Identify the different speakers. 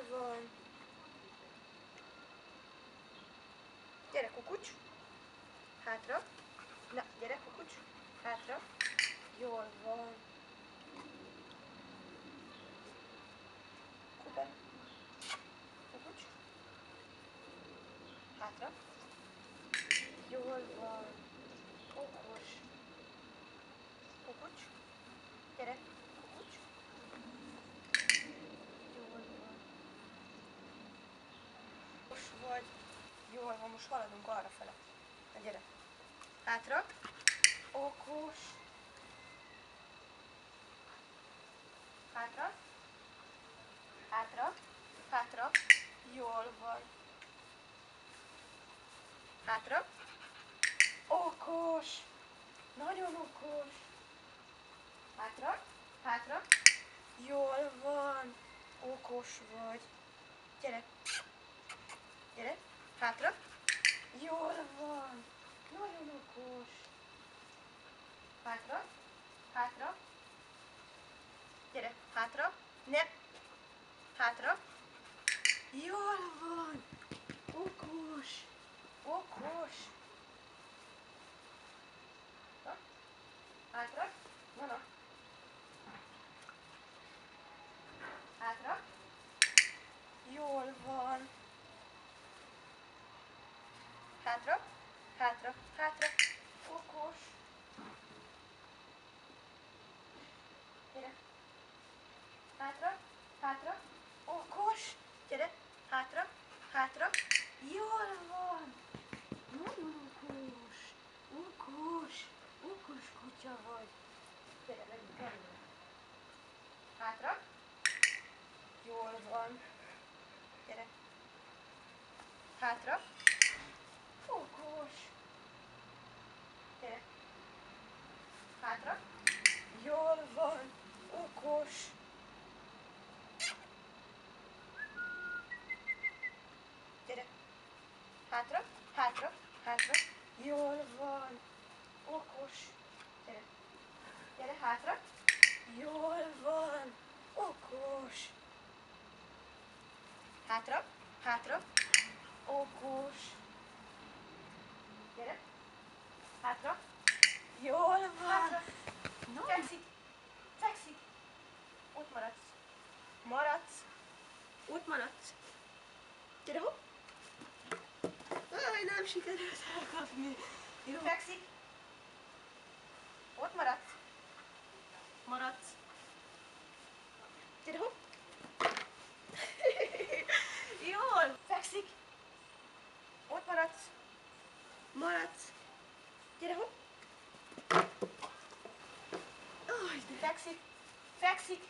Speaker 1: van. Gyere, kukucs. Hátra. Na, gyere, kukucs. Hátra. Jól van. Kuba. Kukucs. Hátra. Jól van. Okos. Kukucs. Gyere, kukucs. Jól van. Okos vagy. Jól van, most haladunk arrafele. Na gyere. Hátra. Okos. Hátra. Hátra. Hátra. Jól van. Hátra. Okos. Nagyon okos. Hátra. Hátra. Jól van. Okos vagy. Gyere. Gyere. Hátra. Jól van. Nagyon okos. Hátra. Hátra. Gyere. Hátra. Ne. Hátra. Jól van. Okos. Okos. Na. Hátra. Na. Hátra. Jól van. Hátra. Hátra. Hátra. Okos. Gyere. Hátra. Hátra. Okos. Gyere. Hátra. Hátra. Jól van. Nagyon okos. Okos. Okos kutya vagy. Gyere, megyünk előre. Hátra. Jól van. Gyere. Hátra. Okos. Gyere. Hátra. Jól van. Okos. Gyere. Hátra. Hátra. Hátra. Jól van. Okos. Gyere. Gyere, hátra. Jól van. Okos. Hátra. Hátra. Okos. Gyere. Hátra. Jól van. Hátra. No. Fekszik. Fekszik. Ott maradsz. Maradsz. Ott maradsz. Gyere, hopp. Aj, nem sikerült elkapni. Jó. Fekszik. Ott maradsz. Maradsz. Gyere, hopp. Jól. Fekszik. Ott maradsz. Maradsz. Gyere, hopp. Aj, de. Fekszik. Fekszik.